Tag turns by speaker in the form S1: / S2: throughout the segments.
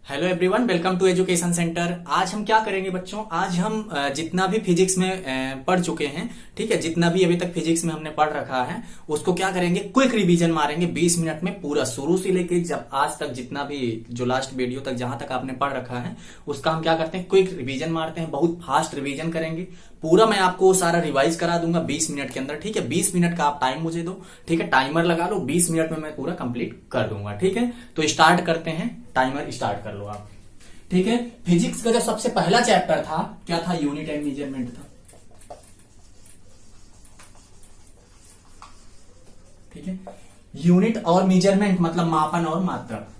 S1: Hello everyone, welcome to education centre. आज हम क्या करेंगे बच्चों, आज हम जितना भी फिजिक्स में पढ़ चुके हैं, ठीक है, जितना भी अभी तक फिजिक्स में हमने पढ़ रखा है उसको क्या करेंगे, क्विक रिवीजन मारेंगे 20 मिनट में पूरा, शुरू से लेके जब आज तक जितना भी जो लास्ट वीडियो तक जहां तक आपने पढ़ रखा है उसका हम क्या करते हैं, क्विक रिवीजन मारते हैं। बहुत फास्ट रिवीजन करेंगे, पूरा मैं आपको सारा रिवाइज करा दूंगा 20 मिनट के अंदर, ठीक है। 20 मिनट का आप टाइम मुझे दो, ठीक है, टाइमर लगा लो, 20 मिनट में मैं पूरा कंप्लीट कर दूंगा, ठीक है। तो स्टार्ट करते हैं, टाइमर स्टार्ट कर लो आप, ठीक है। फिजिक्स का जो सबसे पहला चैप्टर था क्या था, यूनिट एंड मेजरमेंट था, ठीक है। यूनिट और मेजरमेंट मतलब मापन और मात्रक,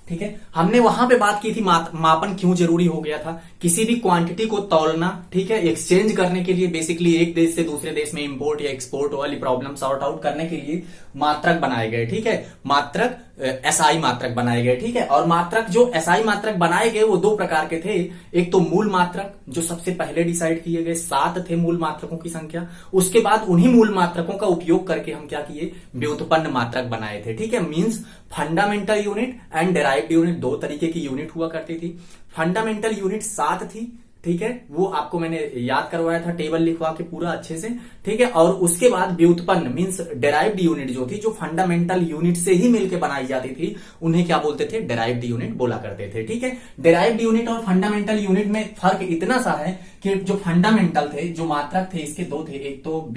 S1: ठीक है। हमने वहां पे बात की थी मापन क्यों जरूरी हो गया था, किसी भी क्वांटिटी को तौलना, ठीक है, एक्सचेंज करने के लिए, बेसिकली एक देश से दूसरे देश में इंपोर्ट या एक्सपोर्ट वाली प्रॉब्लम सॉर्ट आउट करने के लिए मात्रक बनाए गए, ठीक है। मात्रक एसआई मात्रक बनाए गए, ठीक है। और मात्रक जो एसआई मात्रक बनाए गए वो दो प्रकार के थे। एक तो मूल मात्रक जो सबसे पहले डिसाइड किए गए, 7 थे मूल मात्रकों की संख्या। उसके बाद उन्हीं मूल मात्रकों का उपयोग करके हम क्या किए, व्युत्पन्न मात्रक बनाए थे, ठीक है। Means fundamental unit and derived unit, दो तरीके की यूनिट हुआ करती थी। फंडामेंटल यूनिट 7 थी, ठीक है, वो आपको मैंने याद करवाया था टेबल लिखवा के पूरा अच्छे से, ठीक है। और उसके बाद व्युत्पन्न मींस डेराइव्ड यूनिट जो थी, जो फंडामेंटल यूनिट से ही मिलकर बनाई जाती थी, उन्हें क्या बोलते थे, डेराइव्ड यूनिट बोला करते थे, ठीक है। डेराइव्ड यूनिट और फंडामेंटल यूनिट में फर्क इतना सा है कि जो फंडामेंटल थे, जो मात्रक थे, इसके दो थे, एक तो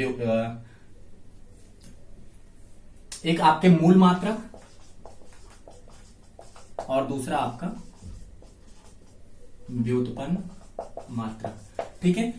S1: एक आपके मूल मात्रक और दूसरा आपका व्युत्पन्न मात्रक, ठीक है।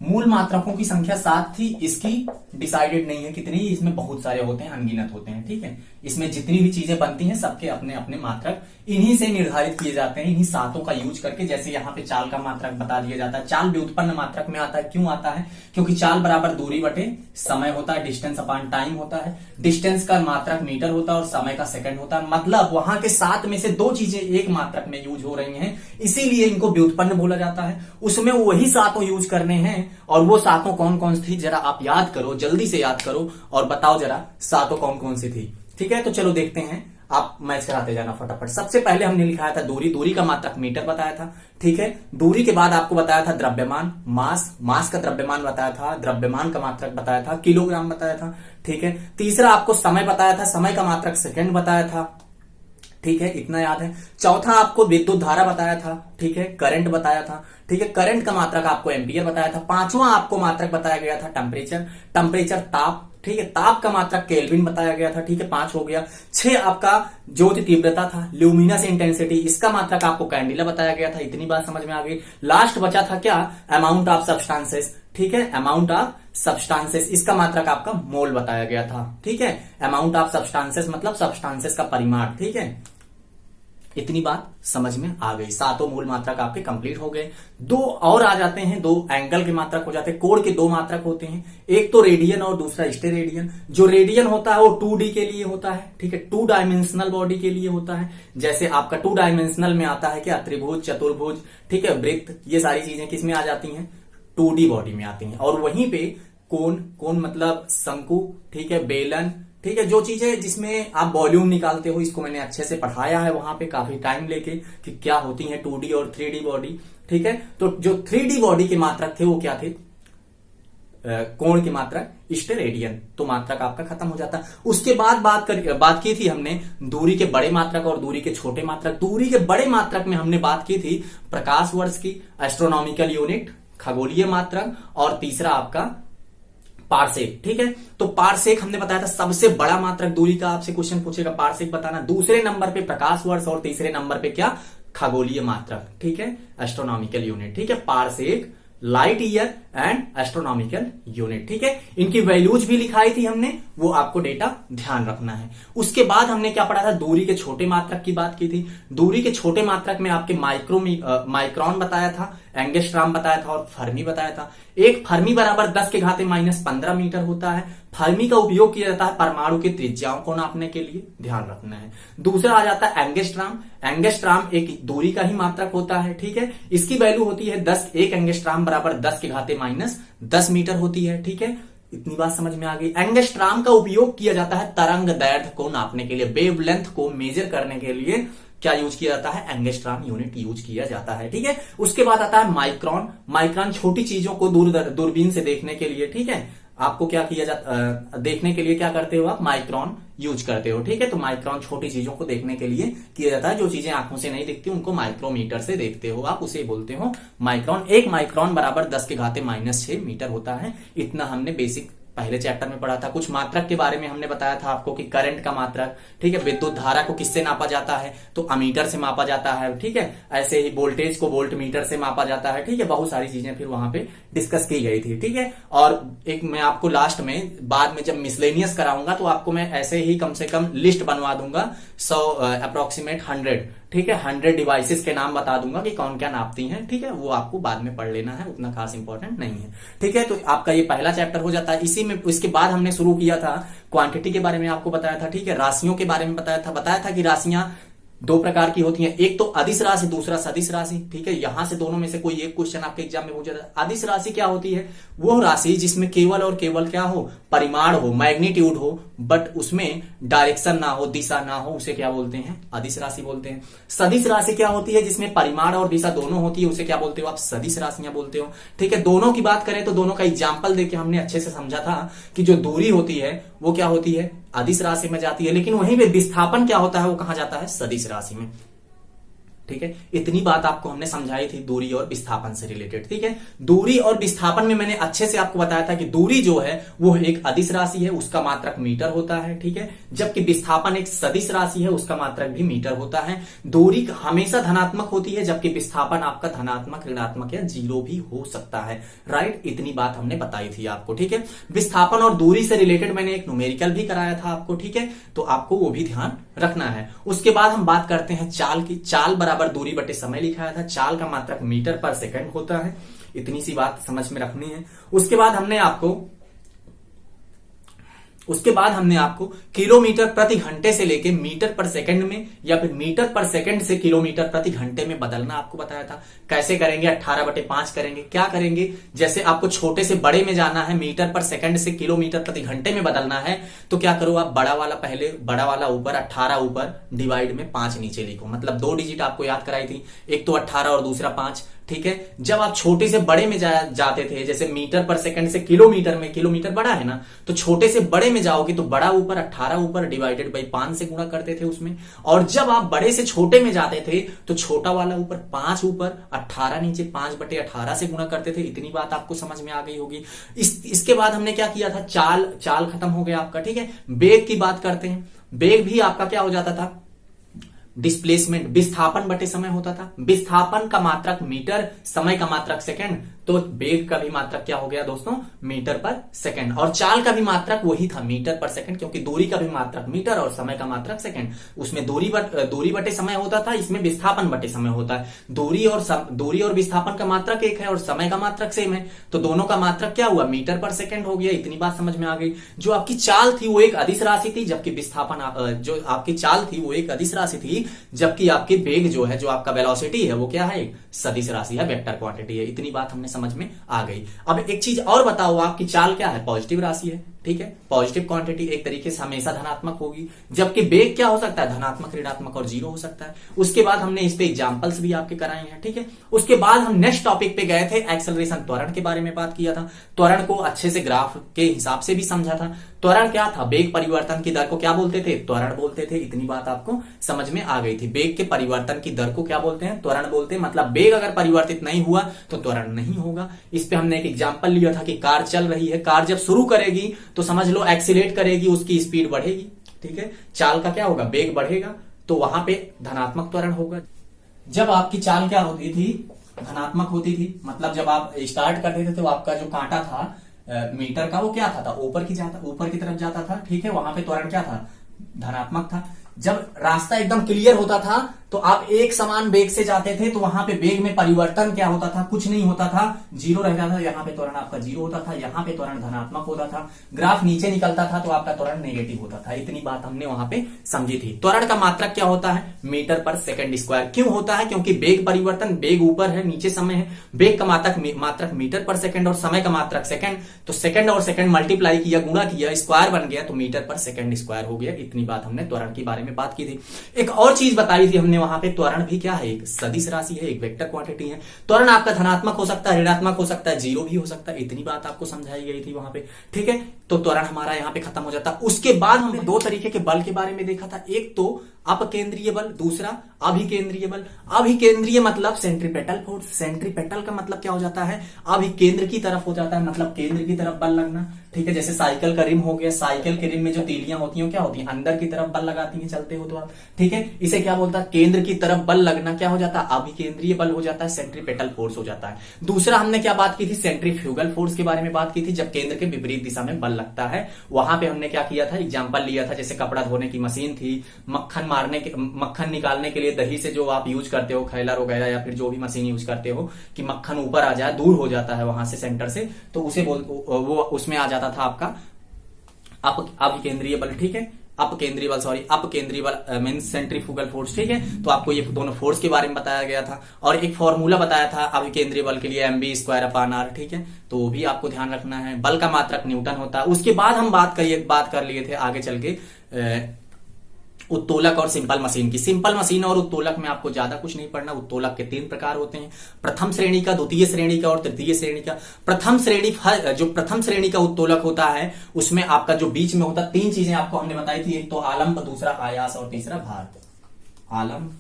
S1: मूल मात्रकों की संख्या 7 थी, इसकी डिसाइडेड नहीं है कितनी, इसमें बहुत सारे होते हैं, अनगिनत होते हैं, ठीक है। इसमें जितनी भी चीजें बनती हैं सबके अपने अपने मात्रक इन्हीं से निर्धारित किए जाते हैं, इन्हीं 7 का यूज करके। जैसे यहाँ पे चाल का मात्रक बता दिया जाता है, चाल व्युत्पन्न मात्रक में आता है। क्यों आता है, क्योंकि चाल बराबर दूरी बटे समय होता है, डिस्टेंस अपॉन टाइम होता है। डिस्टेंस का मात्रक मीटर होता है और समय का सेकंड होता है। मतलब वहां के 7 में से 2 चीजें एक मात्रक में यूज हो रही हैं, इसीलिए इनको व्युत्पन्न बोला जाता है। उसमें वही 7 यूज करने हैं, और वो 7 कौन कौन सी थी जरा आप याद करो, जल्दी से याद करो और बताओ जरा 7 कौन कौन सी थी, ठीक है। तो चलो देखते हैं, आप मैच कराते जाना फटाफट। सबसे पहले हमने लिखाया था दूरी, दूरी का मात्रक मीटर बताया था, ठीक है। दूरी के बाद आपको बताया था द्रव्यमान, मास का द्रव्यमान बताया था, द्रव्यमान का मात्रक बताया था, किलोग्राम बताया था, ठीक है। तीसरा आपको समय बताया था, समय का मात्रक सेकंड बताया था, ठीक है, इतना याद है। चौथा आपको विद्युत धारा बताया था, ठीक है, करंट बताया था, ठीक है, करंट का मात्रक आपको एम्पियर बताया था। पांचवा आपको मात्रक बताया गया था टेम्परेचर ताप, ठीक है, ताप का मात्रक केल्विन बताया गया था, ठीक है, 5 हो गया। 6 आपका ज्योति तीव्रता था, ल्यूमिनस इंटेंसिटी, इसका मात्रक आपको कैंडिला बताया गया था। इतनी बात समझ में आ गई। लास्ट बचा था क्या, अमाउंट ऑफ सब्सटेंसेस, ठीक है, अमाउंट ऑफ सब्सटेंसेस, इसका मात्रक आपका मोल बताया गया था, ठीक है। अमाउंट ऑफ सब्सटेंसेस मतलब सब्सटेंसेस का परिमाण, ठीक है। इतनी बात समझ में आ गई। 7 मूल मात्रक आपके कंप्लीट हो गए। 2 और आ जाते हैं, 2 एंगल के मात्रक हो जाते हैं। कोण के 2 मात्रक होते हैं, एक तो रेडियन और दूसरा स्टेरेडियन। जो रेडियन होता है वो 2D के लिए होता है, ठीक है, 2 डायमेंशनल बॉडी के लिए होता है। जैसे आपका 2 डायमेंशनल में आता है क्या, त्रिभुज, चतुर्भुज, ठीक है, वृत्त, ये सारी चीजें किसमें आ जाती हैं, 2D बॉडी में आती हैं। और वहीं पे कोण मतलब शंकु, ठीक है, बेलन, ठीक है, जो चीजें जिसमें आप वॉल्यूम निकालते हो, इसको मैंने अच्छे से पढ़ाया है वहां पे काफी टाइम लेके कि क्या होती है 2D और 3D बॉडी, ठीक है। तो जो 3D बॉडी के मात्रक थे वो क्या थे, कोण के मात्रक स्टेरेडियन। तो मात्रक आपका खत्म हो जाता है। उसके बाद बात की थी हमने दूरी के बड़े मात्रक और दूरी के छोटे मात्रक। दूरी के बड़े मात्रक में हमने बात की थी प्रकाश वर्ष की, एस्ट्रोनॉमिकल यूनिट, खगोलीय मात्रक, और तीसरा आपका पारसेक, ठीक है। तो पारसेक हमने बताया था सबसे बड़ा मात्रक दूरी का, आपसे क्वेश्चन पूछेगा पारसेक बताना। दूसरे नंबर पे प्रकाश वर्ष और तीसरे नंबर पे क्या, खगोलीय मात्रक, ठीक है, एस्ट्रोनॉमिकल यूनिट, ठीक है। Parsec, light year and astronomical unit, ठीक है। इनकी वैल्यूज भी लिखाई थी हमने, वो आपको डेटा ध्यान रखना है। उसके बाद हमने क्या पढ़ा था, दूरी के छोटे मात्रक की बात की थी। दूरी के छोटे मात्रक में आपके माइक्रोन बताया था, एंगस्ट्राम बताया था और फर्मी बताया था। एक फर्मी बराबर 10 के घाते -15 मीटर होता है। फर्मी का उपयोग किया जाता है परमाणु की त्रिज्याओं को नापने के लिए, ध्यान रखना है। दूसरा आ जाता है एंगस्ट्राम। एंगस्ट्राम एक दूरी का ही मात्रक होता है, ठीक है। इसकी वैल्यू होती है 10, एक एंगस्ट्राम बराबर 10 के घाते -10 मीटर होती है, ठीक है। इतनी बात समझ में आ गई। एंगस्ट्राम का उपयोग किया जाता है तरंग दैर्ध्य को नापने के लिए, वेवलेंथ को मेजर करने के लिए क्या यूज किया जाता है, एंगस्ट्राम यूनिट यूज किया जाता है, ठीक है। उसके बाद आता है माइक्रोन। माइक्रोन छोटी चीजों को दूरबीन से देखने के लिए, ठीक है, आपको क्या किया जाता, देखने के लिए क्या करते हो आप, माइक्रोन यूज करते हो, ठीक है। तो माइक्रोन छोटी चीजों को देखने के लिए किया जाता है, जो चीजें आंखों से नहीं दिखती उनको माइक्रोमीटर से देखते हो आप, उसे बोलते हो माइक्रोन। एक माइक्रोन बराबर 10⁻⁶ मीटर होता है। इतना हमने बेसिक पहले चैप्टर में पढ़ा था। कुछ मात्रक के बारे में हमने बताया था आपको कि करंट का मात्रक, ठीक है, विद्युत धारा को किससे नापा जाता है, तो अमीटर से मापा जाता है, ठीक है। ऐसे ही वोल्टेज को वोल्ट मीटर से मापा जाता है, ठीक है। बहुत सारी चीजें फिर वहां पे डिस्कस की गई थी, ठीक है। और एक मैं आपको लास्ट में बाद में जब मिसलेनियस कराऊंगा तो आपको मैं ऐसे ही कम से कम लिस्ट बनवा दूंगा 100 अप्रोक्सीमेट 100, ठीक है, 100 डिवाइसेस के नाम बता दूंगा कि कौन क्या नापती हैं, ठीक है। वो आपको बाद में पढ़ लेना है, उतना खास इंपॉर्टेंट नहीं है, ठीक है। तो आपका ये पहला चैप्टर हो जाता है। इसी में इसके बाद हमने शुरू किया था क्वांटिटी के बारे में आपको बताया था, ठीक है। राशियों के बारे में बताया था कि राशियां दो प्रकार की होती हैं, एक तो अदिश राशि, दूसरा सदिश राशि, ठीक है। यहां से दोनों में से कोई एक क्वेश्चन आपके एग्जाम में पूछा जाता है। अदिश राशि क्या होती है, वो राशि जिसमें केवल और केवल क्या हो, परिमाण हो, मैग्नीट्यूड हो, बट उसमें डायरेक्शन ना हो, दिशा ना हो, उसे क्या बोलते हैं, अदिश राशि बोलते हैं। सदिश राशि क्या होती है, जिसमें परिमाण और दिशा दोनों होती है, उसे क्या बोलते हो आप, सदिश राशियां बोलते हो, ठीक है। दोनों की बात करें तो दोनों का एग्जाम्पल देके हमने अच्छे से समझा था कि जो दूरी होती है वो क्या होती है, अदिश राशि में जाती है, लेकिन वहीं पे विस्थापन क्या होता है, वो कहां जाता है, सदिश राशि में, ठीक है। इतनी बात आपको हमने समझाई थी दूरी और विस्थापन से रिलेटेड, ठीक है। दूरी और विस्थापन में मैंने अच्छे से आपको बताया था कि दूरी जो है वो एक अदिश राशि है, उसका मात्रक मीटर होता है, ठीक है। जबकि विस्थापन एक सदिश राशि है, उसका मात्रक भी मीटर होता है। दूरी हमेशा धनात्मक होती है, जबकि विस्थापन आपका धनात्मक, ऋणात्मक या जीरो भी हो सकता है, राइट। इतनी बात हमने बताई थी आपको, ठीक है। विस्थापन और दूरी से रिलेटेड मैंने एक न्यूमेरिकल भी कराया था आपको, ठीक है। तो आपको वो भी ध्यान रखना है। उसके बाद हम बात करते हैं चाल की। चाल बराबर दूरी बटे समय लिखाया था। चाल का मात्रक मीटर पर सेकंड होता है, इतनी सी बात समझ में रखनी है। उसके बाद हमने आपको किलोमीटर प्रति घंटे से लेके मीटर पर सेकंड में या फिर मीटर पर सेकंड से किलोमीटर प्रति घंटे में बदलना आपको बताया था। कैसे करेंगे, 18/5 करेंगे। क्या करेंगे, जैसे आपको छोटे से बड़े में जाना है, मीटर पर सेकंड से किलोमीटर प्रति घंटे में बदलना है, तो क्या करो आप, बड़ा वाला ऊपर, 18 ऊपर, डिवाइड में 5 नीचे लिखो। मतलब 2 डिजिट आपको याद कराई थी, एक तो 18 और दूसरा 5, ठीक है। जब आप छोटे से बड़े में जाते थे, जैसे मीटर पर सेकंड से किलोमीटर में, किलोमीटर बड़ा है ना, तो छोटे से बड़े में जाओगे तो बड़ा ऊपर 18 ऊपर डिवाइडेड बाई 5 से गुणा करते थे उसमें। और जब आप बड़े से छोटे में जाते थे तो छोटा वाला ऊपर 5 ऊपर 18 नीचे 5/18 से गुणा करते थे। इतनी बात आपको समझ में आ गई होगी। इसके बाद हमने क्या किया था, चाल खत्म हो गया आपका, ठीक है। बेग की बात करते हैं। बेग भी आपका क्या हो जाता था, डिस्प्लेसमेंट, विस्थापन बटे समय होता था। विस्थापन का मात्रक मीटर, समय का मात्रक सेकंड, तो वेग का भी मात्रक क्या हो गया दोस्तों, मीटर पर सेकंड। और चाल का भी मात्रक वही था, मीटर पर सेकंड, क्योंकि दूरी का भी मात्रक मीटर और समय का मात्रक सेकंड। उसमें दूरी बटे समय होता था, इसमें विस्थापन बटे समय होता है। दूरी और विस्थापन का मात्रक एक है और समय का मात्रक सेम है, तो दोनों का मात्रक क्या हुआ, मीटर पर सेकंड हो गया। इतनी बात समझ में आ गई। जो आपकी चाल थी वो एक अदिश राशि थी, जबकि विस्थापन जो आपकी चाल थी वो एक अदिश राशि थी, जबकि आपकी वेग जो है, जो आपका वेलोसिटी है, वो क्या है, एक सदिश राशि है, वेक्टर क्वांटिटी है। इतनी बात हमने समझ में आ गई। अब एक चीज और बताओ, आपकी चाल क्या है, पॉजिटिव राशि है, ठीक है। पॉजिटिव क्वांटिटी एक तरीके से हमेशा धनात्मक होगी, जबकि वेग क्या हो सकता है, धनात्मक, ऋणात्मक और जीरो हो सकता है। उसके बाद हमने इस पे एग्जांपल्स भी आपके कराए हैं, ठीक है। उसके बाद हम नेक्स्ट टॉपिक पे गए थे, एक्सेलरेशन, त्वरण के बारे में बात किया था। त्वरण को अच्छे से ग्राफ के हिसाब से भी समझा था। त्वरण क्या था, वेग परिवर्तन की दर को क्या बोलते थे, त्वरण बोलते थे। इतनी बात आपको समझ में आ गई थी। वेग के परिवर्तन की दर को क्या बोलते हैं, त्वरण बोलते हैं। मतलब वेग अगर परिवर्तित नहीं हुआ तो त्वरण नहीं होगा। इस पे हमने एक एग्जांपल लिया था कि कार चल रही है, कार जब शुरू करेगी तो समझ लो एक्सीलेट करेगी, उसकी स्पीड बढ़ेगी, ठीक है। चाल का क्या होगा, वेग बढ़ेगा, तो वहां पे धनात्मक त्वरण होगा। जब आपकी चाल क्या होती थी, धनात्मक होती थी, मतलब जब आप स्टार्ट करते थे तो आपका जो कांटा था मीटर का, वो क्या था, ऊपर की तरफ जाता था, ठीक है। वहां पे त्वरण क्या था, धनात्मक था। जब रास्ता एकदम क्लियर होता था तो आप एक समान वेग से जाते थे तो वहां पे वेग में परिवर्तन क्या होता था, कुछ नहीं होता था, जीरो रहता था। यहाँ पे त्वरण आपका जीरो होता था, यहाँ पे त्वरण धनात्मक होता था, ग्राफ नीचे निकलता था तो आपका त्वरण नेगेटिव होता था। इतनी बात हमने वहां पे समझी थी। त्वरण का मात्रक क्या होता है, मीटर पर सेकंड स्क्वायर। क्यों होता है, क्योंकि वेग परिवर्तन, वेग ऊपर है नीचे समय है, वेग का मात्रक मीटर पर सेकंड और समय का मात्रक सेकंड, तो सेकंड और सेकंड मल्टीप्लाई किया, गुणा किया, स्क्वायर बन गया तो मीटर पर सेकंड स्क्वायर हो गया। इतनी बात हमने त्वरण के बारे में बात की थी। एक और चीज बताई थी हमने वहां पे, त्वरण भी क्या है, एक सदिश राशि है, एक वेक्टर क्वांटिटी है। त्वरण आपका धनात्मक हो सकता है, ऋणात्मक हो सकता है, जीरो भी हो सकता है। इतनी बात आपको समझाई गई थी वहां पे, ठीक है। तो त्वरण हमारा यहाँ पे खत्म हो जाता। उसके बाद हमने दो तरीके के बल के बारे में देखा था, एक तो अपकेंद्रीय बल, दूसरा अभिकेंद्रीय बल। अभिकेंद्रीय मतलब सेंट्रीपेटल फोर्स, सेंट्रीपेटल का मतलब क्या हो जाता है, अभिकेंद्र की तरफ हो जाता है, मतलब केंद्र की तरफ बल लगना, ठीक है। जैसे साइकिल का रिम हो गया, साइकिल के रिम में जो तीलियां होती हैं क्या होती हैं, अंदर की तरफ बल लगाती हैं, चलते हो तो आप, ठीक है। इसे क्या बोलता है, केंद्र की तरफ बल लगना क्या हो जाता है, अभिकेंद्रीय बल हो जाता है, सेंट्रीपेटल फोर्स हो जाता है। दूसरा हमने क्या बात की थी, सेंट्रीफ्यूगल फोर्स के बारे में बात की थी, जब केंद्र के विपरीत दिशा में बल लगता है। वहां पे हमने क्या किया था, एग्जाम्पल लिया था, जैसे कपड़ा धोने की मशीन थी, मक्खन निकालने के लिए दही से जो आप यूज करते हो, खैलर वगैरह या फिर जो भी मशीन यूज करते हो कि मक्खन ऊपर आ जाए, दूर हो जाता है वहां से सेंटर से, तो उसे वो उसमें आ जाता था आपका अपकेंद्रीय बल, ठीक है। अपकेंद्रीय बल मींस सेंट्रीफ्यूगल फोर्स, ठीक है। तो आपको ये दोनों फोर्स के बारे में बताया गया था और एक फॉर्मूला बताया था अभिकेंद्रीय बल के लिए, mv²/r, ठीक है। तो वो भी आपको ध्यान रखना है। बल का मात्रक न्यूटन होता है। उसके बाद हम बात कर लिए थे आगे चल के उत्तोलक और सिंपल मशीन की। सिंपल मशीन और उत्तोलक में आपको ज्यादा कुछ नहीं पढ़ना। उत्तोलक के 3 प्रकार होते हैं, प्रथम श्रेणी का, द्वितीय श्रेणी का और तृतीय श्रेणी का। प्रथम श्रेणी का उत्तोलक होता है, उसमें आपका जो बीच में होता, 3 चीजें आपको हमने बताई थी, एक तो आलंब, दूसरा आयास और तीसरा भार। आलंब,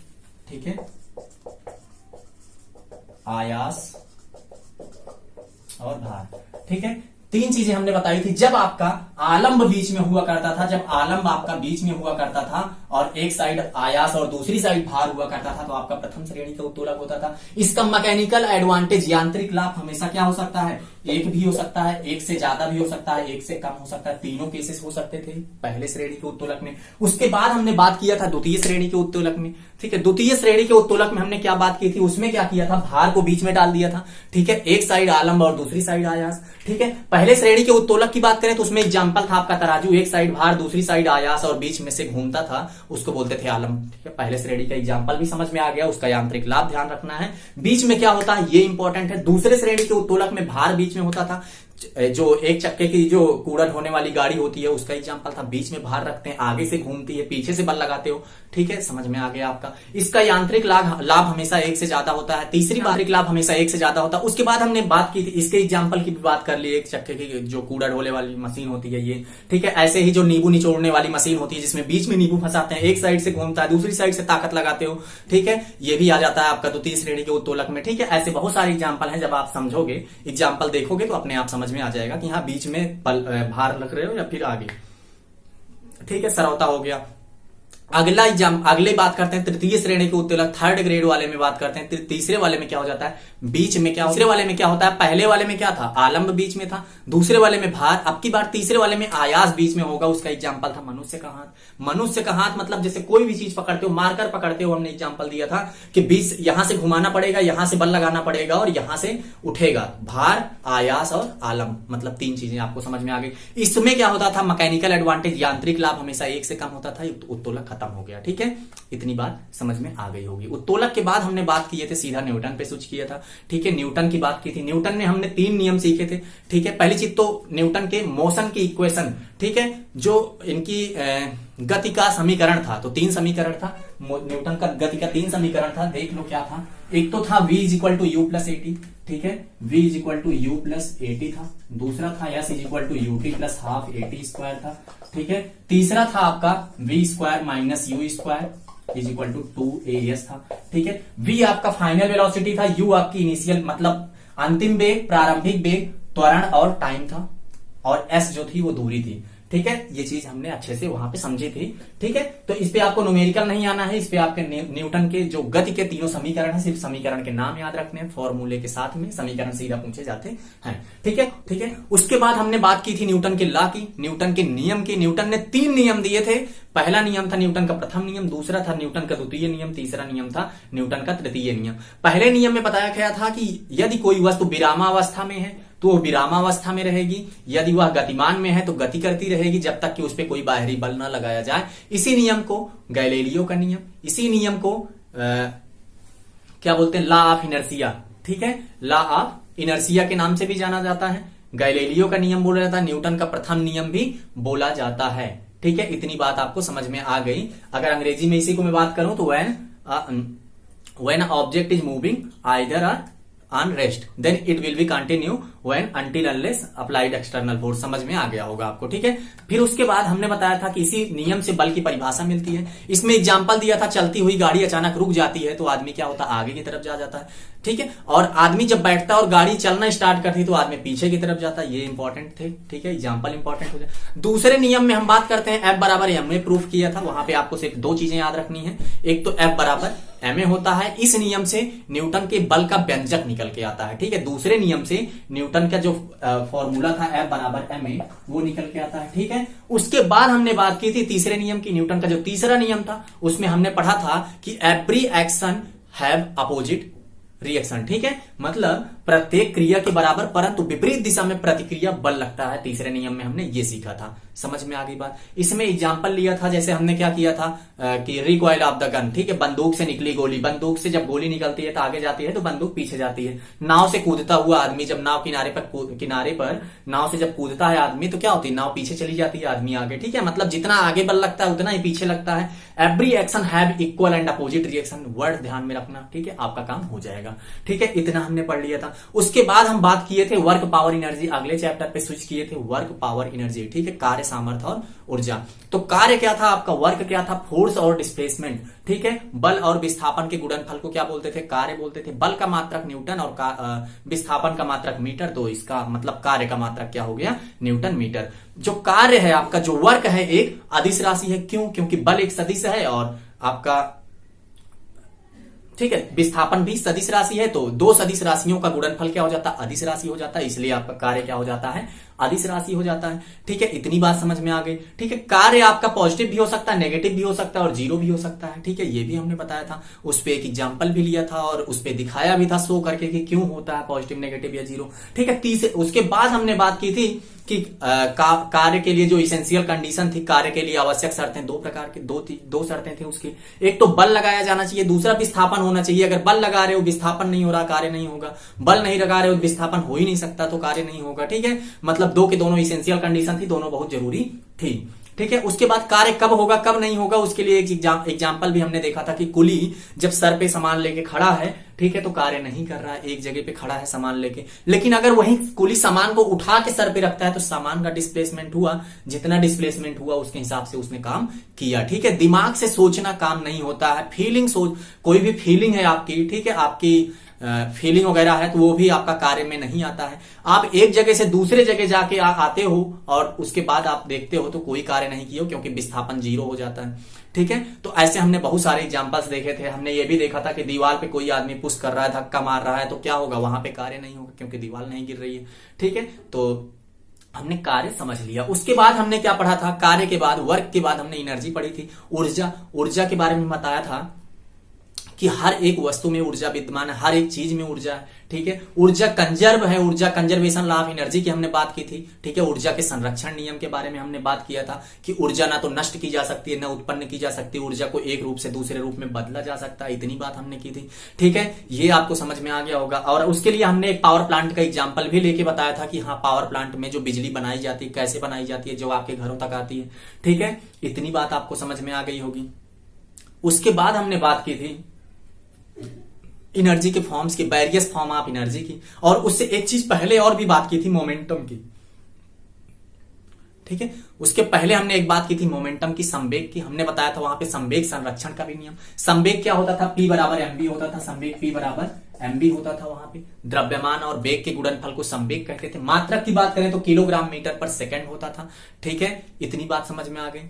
S1: ठीक है, आयास और भार, ठीक है। 3 चीजें हमने बताई थी। जब आपका आलंब बीच में हुआ करता था, जब आलंब आपका बीच में हुआ करता था और एक साइड आयास और दूसरी साइड भार हुआ करता था, तो आपका प्रथम श्रेणी का उत्तोलक होता था। इसका मैकेनिकल एडवांटेज, यांत्रिक लाभ हमेशा क्या हो सकता है, एक भी हो सकता है, एक से ज्यादा भी हो सकता है, एक से कम हो सकता है। तीनों केसेस हो सकते थे पहले श्रेणी के उत्तोलक में। उसके बाद हमने बात किया था द्वितीय श्रेणी के उत्तोलक में, ठीक है। द्वितीय श्रेणी के उत्तोलक में हमने क्या बात की थी, उसमें क्या किया था, भार को बीच में डाल दिया था, ठीक है। एक साइड आलंब और दूसरी साइड आयास, ठीक है। पहले श्रेणी के उत्तोलक की बात करें तो उसमें एग्जांपल था आपका तराजू, एक साइड भार दूसरी साइड आयास और बीच में से घूमता था, उसको बोलते थे आलंब, ठीक है। पहले श्रेणी का एग्जांपल भी समझ में आ गया। उसका यांत्रिक लाभ ध्यान रखना है, बीच में क्या होता है ये इंपॉर्टेंट है। दूसरे श्रेणी के उत्तोलक में भार बीच में होता था, जो एक चक्के की जो कूड़ा ढोने वाली गाड़ी होती है उसका एग्जांपल था, बीच में भार रखते हैं, आगे से घूमती है, पीछे से बल लगाते हो, ठीक है। समझ में आ गया आपका। इसका यांत्रिक लाभ हमेशा 1 से ज्यादा होता है। तीसरी यांत्रिक लाभ हमेशा 1 से ज्यादा होता है। उसके बाद हमने बात की थी, इसके एग्जांपल की भी बात कर ली, एक चक्के की जो कूड़ा ढोने वाली मशीन होती है ये, ठीक है। ऐसे ही जो नींबू निचोड़ने वाली मशीन होती है जिसमें बीच में नींबू फंसाते हैं, एक साइड से घूमता है, दूसरी साइड से ताकत लगाते हो, ठीक है। ये भी आ जाता है आपका द्वितीय श्रेणी के उत्तोलक में, ठीक है। ऐसे बहुत सारे एग्जाम्पल हैं, जब आप समझोगे, एग्जाम्पल देखोगे तो अपने आप समझ में आ जाएगा कि हाँ बीच में भार रख रहे हो या फिर आगे, ठीक है। सरौता हो गया। अगले बात करते हैं तृतीय श्रेणी के उत्तोलक, 3rd ग्रेड वाले में बात करते हैं। तीसरे वाले में क्या हो जाता है, बीच में क्या, तीसरे वाले में क्या होता है, पहले वाले में क्या था, आलंब बीच में था, दूसरे वाले में भार, अब की बार तीसरे वाले में आयास बीच में होगा। उसका एग्जांपल था मनुष्य का हाथ। मनुष्य का हाथ मतलब जैसे कोई भी चीज पकड़ते हो, मार्कर पकड़ते हो, हमने एग्जांपल दिया था कि बीच यहां से घुमाना पड़ेगा, यहां से बल लगाना पड़ेगा और यहां से उठेगा। भार, आयास और आलंब, मतलब 3 चीजें आपको समझ में आ गई। इसमें क्या होता था, मैकेनिकल एडवांटेज, यांत्रिक लाभ हमेशा 1 से कम होता था, उत्तोलक खत्म हो गया, ठीक है। इतनी बात समझ में आ गई होगी। उत्तोलक के बाद हमने बात किए थे, सीधा न्यूटन पे स्विच किया था, ठीक है। न्यूटन की बात की थी। न्यूटन ने हमने 3 नियम सीखे थे, ठीक है। पहली चीज तो न्यूटन के मोशन की इक्वेशन, ठीक है, जो इनकी गति का समीकरण था, तो 3 समीकरण था न्यूटन का, गति का 3 समीकरण था। देख लो क्या था, एक तो था v = u + at, ठीक है, v = u + at था। दूसरा था s = ut + ½ at² था, ठीक है। तीसरा था आपका v² - u² = 2as था, ठीक है। v आपका फाइनल वेलोसिटी था, u आपकी इनिशियल मतलब अंतिम वेग, प्रारंभिक वेग, त्वरण और टाइम था, और s जो थी वो दूरी थी, ठीक है, ये चीज हमने अच्छे से वहां पे समझी थी। ठीक है, तो इस पे आपको न्यूमेरिकल नहीं आना है, इस पे आपके न्यूटन के जो गति के तीनों समीकरण है, सिर्फ समीकरण के नाम याद रखने हैं, फॉर्मूले के साथ में समीकरण सीधा पूछे जाते हैं। ठीक है, ठीक है। उसके बाद हमने बात की थी न्यूटन के लॉ की, न्यूटन के नियम की। न्यूटन ने 3 नियम दिए थे। पहला नियम था न्यूटन का प्रथम नियम, दूसरा था न्यूटन का द्वितीय नियम, तीसरा नियम था न्यूटन का तृतीय नियम। पहले नियम में बताया गया था कि यदि कोई वस्तु विरामावस्था में है तो वो विरामावस्था में रहेगी, यदि वह गतिमान में है तो गति करती रहेगी जब तक कि उस पर कोई बाहरी बल न लगाया जाए। इसी नियम को गैलीलियो का नियम, इसी नियम को क्या बोलते हैं, लॉ ऑफ इनर्शिया। ठीक है, लॉ ऑफ इनर्शिया के नाम से भी जाना जाता है। गैलीलियो का नियम बोला जाता है, न्यूटन का प्रथम नियम भी बोला जाता है। ठीक है, इतनी बात आपको समझ में आ गई। अगर अंग्रेजी में इसी को मैं बात करूं तो when object is moving either on rest then it will be continue when until unless applied external force। समझ में आ गया होगा आपको। ठीक है, फिर उसके बाद हमने बताया था कि इसी नियम से बल की परिभाषा मिलती है। इसमें एग्जांपल दिया था, चलती हुई गाड़ी अचानक रुक जाती है तो आदमी क्या होता है, आगे की तरफ जा जाता है। ठीक है, और आदमी जब बैठता है और गाड़ी चलना स्टार्ट करती है तो आदमी पीछे की तरफ जाता है। ये इंपॉर्टेंट थे। ठीक है, एग्जाम्पल इंपॉर्टेंट हो जाए। दूसरे नियम में हम बात करते हैं F बराबर हमने प्रूफ किया था, वहां पे आपको सिर्फ 2 चीजें याद रखनी है। एक तो F बराबर ma होता है, इस नियम से न्यूटन के बल का व्यंजक निकल के आता है। ठीक है, दूसरे नियम से न्यूटन का जो फॉर्मूला था F बराबर ma वो निकल के आता है। ठीक है, उसके बाद हमने बात की थी तीसरे नियम की, न्यूटन का जो तीसरा नियम था उसमें हमने पढ़ा था कि every action have opposite reaction. ठीक है, मतलब प्रत्येक क्रिया के बराबर परंतु विपरीत दिशा में प्रतिक्रिया बल लगता है। तीसरे नियम में हमने ये सीखा था। समझ में आ गई बात। इसमें एग्जांपल लिया था, जैसे हमने क्या किया था कि रिकॉइल ऑफ द गन। ठीक है, बंदूक से निकली गोली, बंदूक से जब गोली निकलती है तो आगे जाती है तो बंदूक पीछे जाती है। नाव से कूदता हुआ आदमी जब नाव किनारे पर नाव से जब कूदता है आदमी तो क्या होती है, नाव पीछे चली जाती है, आदमी आगे। ठीक है, मतलब जितना आगे बल लगता है उतना ही पीछे लगता है। Every action have equal and opposite reaction, word ध्यान में रखना। ठीक है, आपका काम हो जाएगा। ठीक है, इतना हमने पढ़ लिया था। उसके बाद हम बात किए थे वर्क पावर एनर्जी, अगले चैप्टर पे स्विच किए थे वर्क पावर एनर्जी। ठीक है, कार्य सामर्थ्य और ऊर्जा। तो कार्य क्या था आपका, वर्क क्या था, फोर्स और डिस्प्लेसमेंट। ठीक है, बल और विस्थापन के गुणनफल को क्या बोलते थे, कार्य बोलते थे। बल का मात्रक न्यूटन और विस्थापन का मात्रक मीटर, तो इसका मतलब कार्य का मात्रक क्या हो गया, न्यूटन मीटर। जो कार्य है आपका, जो वर्क है, एक अदिश राशि है। क्यों, क्योंकि बल एक सदिश है और आपका ठीक है विस्थापन भी सदिश राशि है, तो 2 सदिश राशियों का गुणनफल क्या हो जाता है, अदिश राशि हो जाता है। इसलिए आपका कार्य क्या हो जाता है, अदिश राशि हो जाता है। ठीक है, इतनी बात समझ में आ गई। ठीक है, कार्य आपका पॉजिटिव भी हो सकता है, नेगेटिव भी हो सकता है और जीरो भी हो सकता है। ठीक है, ये भी हमने बताया था। उस पर एक एग्जाम्पल भी लिया था और उस पर दिखाया भी था शो करके कि क्यों होता है पॉजिटिव, नेगेटिव या जीरो। ठीक है, उसके बाद हमने बात की थी कि कार्य के लिए जो इसेंशियल कंडीशन थी, कार्य के लिए आवश्यक शर्तें 2 प्रकार के, दो शर्तें थी उसकी। एक तो बल लगाया जाना चाहिए, दूसरा विस्थापन होना चाहिए। अगर बल लगा रहे हो विस्थापन नहीं हो रहा, कार्य नहीं होगा। बल नहीं लगा रहे हो विस्थापन हो ही नहीं सकता तो कार्य नहीं होगा। ठीक है, मतलब 2 के दोनों इसेंशियल कंडीशन थी, दोनों बहुत जरूरी थी। ठीक है, उसके बाद कार्य कब होगा कब नहीं होगा उसके लिए एक एग्जाम्पल भी हमने देखा था कि कुली जब सर पे सामान लेके खड़ा है, ठीक है, तो कार्य नहीं कर रहा है, एक जगह पे खड़ा है सामान लेके। लेकिन अगर वही कुली सामान को उठा के सर पे रखता है तो सामान का डिस्प्लेसमेंट हुआ, जितना डिस्प्लेसमेंट हुआ उसके हिसाब से उसने काम किया। ठीक है, दिमाग से सोचना काम नहीं होता है, फीलिंग कोई भी फीलिंग है आपकी, ठीक है, आपकी फीलिंग वगैरह है तो वो भी आपका कार्य में नहीं आता है। आप एक जगह से दूसरे जगह जाके आते हो और उसके बाद आप देखते हो तो कोई कार्य नहीं किया क्योंकि विस्थापन 0 हो जाता है। ठीक है, तो ऐसे हमने बहुत सारे एग्जांपल्स देखे थे। हमने ये भी देखा था कि दीवार पे कोई आदमी पुश कर रहा है, धक्का मार रहा है तो क्या होगा, वहां पे कार्य नहीं होगा क्योंकि दीवार नहीं गिर रही है। ठीक है, तो हमने कार्य समझ लिया। उसके बाद हमने क्या पढ़ा था, कार्य के बाद वर्क के बाद हमने एनर्जी पढ़ी थी। ऊर्जा के बारे में बताया था कि हर एक वस्तु में ऊर्जा विद्यमान है, हर एक चीज में ऊर्जा है। ठीक है, ऊर्जा कंजर्व है, ऊर्जा कंजर्वेशन लॉ ऑफ एनर्जी की हमने बात की थी। ठीक है, ऊर्जा के संरक्षण नियम के बारे में हमने बात किया था कि ऊर्जा ना तो नष्ट की जा सकती है, ना उत्पन्न की जा सकती है, ऊर्जा को एक रूप से दूसरे रूप में बदला जा सकता है। इतनी बात हमने की थी। ठीक है, ये आपको समझ में आ गया होगा। और उसके लिए हमने एक पावर प्लांट का एग्जाम्पल भी लेके बताया था कि हाँ, पावर प्लांट में जो बिजली बनाई जाती है कैसे बनाई जाती है, जो आपके घरों तक आती है। ठीक है, इतनी बात आपको समझ में आ गई होगी। उसके बाद हमने बात की थी एनर्जी के फॉर्म्स की, वेरियस फॉर्म ऑफ एनर्जी की, और उससे एक चीज पहले और भी बात की थी, मोमेंटम की। ठीक है, उसके पहले हमने एक बात की थी मोमेंटम की, संवेग की। हमने बताया था वहां पे संवेग संरक्षण का भी नियम। संवेग क्या होता था, P बराबर mv होता था। संवेग P बराबर एमबी होता था वहां पे। द्रव्यमान और वेग के गुणनफल को संवेग कहते थे। मात्रक की बात करें तो किलोग्राम मीटर पर सेकंड होता था। ठीक है, इतनी बात समझ में आ गई।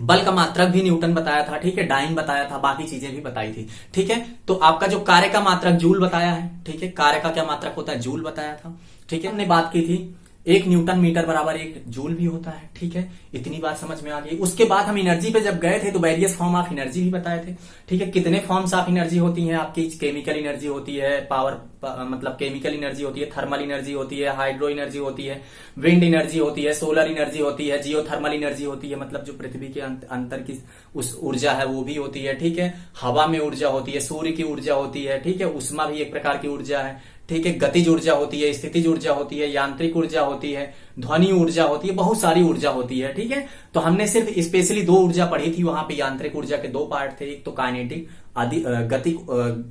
S1: बल का मात्रक भी न्यूटन बताया था। ठीक है, डाइन बताया था, बाकी चीजें भी बताई थी। ठीक है, तो आपका जो कार्य का मात्रक जूल बताया है। ठीक है, कार्य का क्या मात्रक होता है, जूल बताया था। ठीक है, हमने बात की थी 1 न्यूटन मीटर बराबर 1 जूल भी होता है। ठीक है, इतनी बात समझ में आ गई। उसके बाद हम एनर्जी पे जब गए थे तो वेरियस फॉर्म ऑफ एनर्जी भी बताए थे। ठीक है, कितने फॉर्म्स ऑफ एनर्जी होती हैं आपकी, केमिकल एनर्जी होती है, पावर मतलब केमिकल एनर्जी होती है, थर्मल एनर्जी होती है, हाइड्रो एनर्जी होती है, विंड एनर्जी होती है, सोलर एनर्जी होती है, जियोथर्मल एनर्जी होती है, मतलब जो पृथ्वी के अंतर की उस ऊर्जा है वो भी होती है। ठीक है, हवा में ऊर्जा होती है, सूर्य की ऊर्जा होती है। ठीक है, उष्मा भी एक प्रकार की ऊर्जा है। ठीक है, गतिज ऊर्जा होती है, स्थितिज ऊर्जा होती है, यांत्रिक ऊर्जा होती है, ध्वनि ऊर्जा होती है, बहुत सारी ऊर्जा होती है। ठीक है, तो हमने सिर्फ स्पेशली 2 ऊर्जा पढ़ी थी वहां पे। यांत्रिक ऊर्जा के 2 पार्ट थे, एक तो काइनेटिक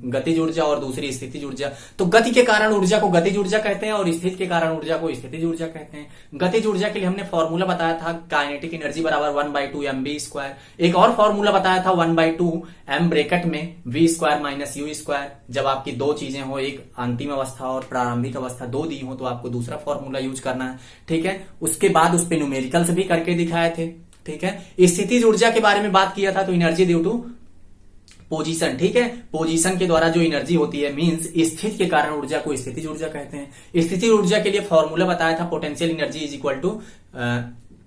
S1: गतिज ऊर्जा और दूसरी स्थितिज ऊर्जा। तो गति के कारण ऊर्जा को गतिज ऊर्जा कहते हैं और स्थिति के कारण ऊर्जा को स्थितिज ऊर्जा कहते हैं। गतिज ऊर्जा के लिए हमने फॉर्मूला बताया था, काइनेटिक एनर्जी बराबर 1/2 mv²। एक और फॉर्मूला बताया था 1/2 m ब्रैकेट में v² माइनस u²। जब आपकी 2 चीजें हो, एक अंतिम अवस्था और प्रारंभिक अवस्था 2 दी हो, तो आपको दूसरा फॉर्मूला यूज करना है। ठीक है, उसके बाद उस पे न्यूमेरिकल्स भी करके दिखाए थे। ठीक है, स्थितिज ऊर्जा के बारे में बात किया था तो एनर्जी ड्यू टू पोजीशन। ठीक है, पोजीशन के द्वारा जो एनर्जी होती है, मींस स्थिति के कारण ऊर्जा को स्थितिज ऊर्जा कहते हैं। स्थितिज ऊर्जा के लिए फॉर्मूला बताया था, potential energy is equal to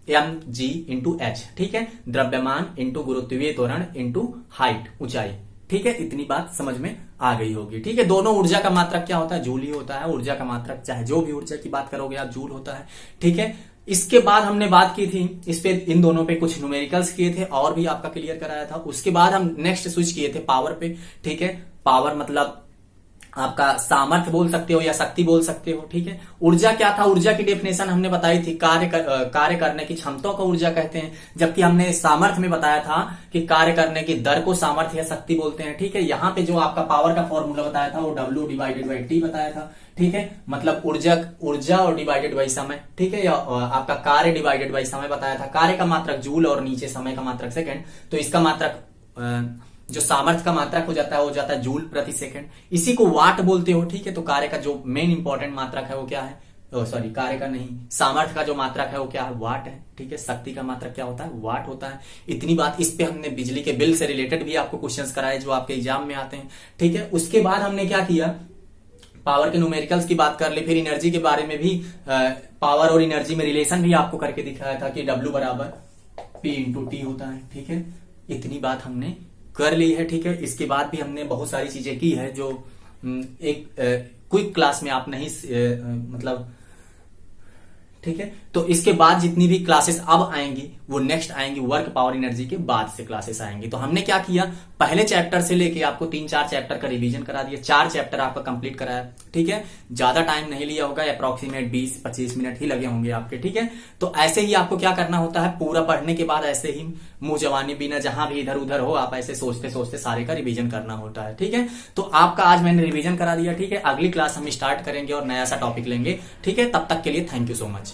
S1: mg into H. ठीक है, द्रव्यमान इंटू गुरुत्वीय त्वरण इंटू हाइट, ऊंचाई। ठीक है, इतनी बात समझ में आ गई होगी। ठीक है, दोनों ऊर्जा का मात्रक क्या होता है, जूल ही होता है। ऊर्जा का मात्रक चाहे जो भी ऊर्जा की बात करोगे आप, जूल होता है। ठीक है, इसके बाद हमने बात की थी इस पे, इन दोनों पे कुछ न्यूमेरिकल्स किए थे और भी आपका क्लियर कराया था। उसके बाद हम नेक्स्ट स्विच किए थे पावर पे। ठीक है, पावर मतलब आपका सामर्थ्य बोल सकते हो या शक्ति बोल सकते हो। ठीक है, ऊर्जा क्या था, ऊर्जा की डेफिनेशन हमने बताई थी, कार्य करने की क्षमता को ऊर्जा कहते हैं। जबकि हमने सामर्थ्य में बताया था कि कार्य करने की दर को सामर्थ्य या शक्ति बोलते हैं। ठीक है, यहाँ पे जो आपका पावर का फॉर्मूला बताया था वो W/T बताया था। ठीक है, मतलब ऊर्जा और डिवाइडेड बाई समय। ठीक है, या आपका कार्य डिवाइडेड बाई समय बताया था। कार्य का मात्रक जूल और नीचे समय का मात्रक सेकंड, तो इसका मात्रक जो सामर्थ्य का मात्रक हो जाता है जूल प्रति सेकंड। इसी को वाट बोलते हो। ठीक है, तो कार्य का जो मेन इंपॉर्टेंट मात्रक है वो क्या है, सॉरी कार्य का नहीं, सामर्थ्य का जो मात्रक है वो क्या है, वाट है। ठीक है, शक्ति का मात्रक क्या होता है, वाट होता है। इतनी बात, इस पे हमने बिजली के बिल से रिलेटेड भी आपको क्वेश्चंस कराए जो आपके एग्जाम में आते हैं। ठीक है, उसके बाद हमने क्या किया, पावर के न्यूमेरिकल्स की बात कर ली, फिर एनर्जी के बारे में भी पावर और एनर्जी में रिलेशन भी आपको करके दिखाया था कि W बराबर P/T होता है। ठीक है, इतनी बात हमने कर ली है। ठीक है, इसके बाद भी हमने बहुत सारी चीजें की है जो एक क्विक क्लास में आप नहीं मतलब। ठीक है, तो इसके बाद जितनी भी क्लासेस अब आएंगी वो नेक्स्ट आएंगी, वर्क पावर एनर्जी के बाद से क्लासेस आएंगी। तो हमने क्या किया, पहले चैप्टर से लेके आपको 3-4 चैप्टर का रिवीजन करा दिया, 4 चैप्टर आपका कंप्लीट कराया। ठीक है, ज्यादा टाइम नहीं लिया होगा, अप्रोक्सीमेट 20-25 मिनट ही लगे होंगे आपके। ठीक है, तो ऐसे ही आपको क्या करना होता है, पूरा पढ़ने के बाद ऐसे ही मुंह जवानी बिना जहां भी इधर उधर हो, आप ऐसे सोचते सोचते सारे का रिवीजन करना होता है। ठीक है, तो आपका आज मैंने रिवीजन करा दिया। ठीक है, अगली क्लास हम स्टार्ट करेंगे और नया सा टॉपिक लेंगे। ठीक है, तब तक के लिए थैंक यू सो मच।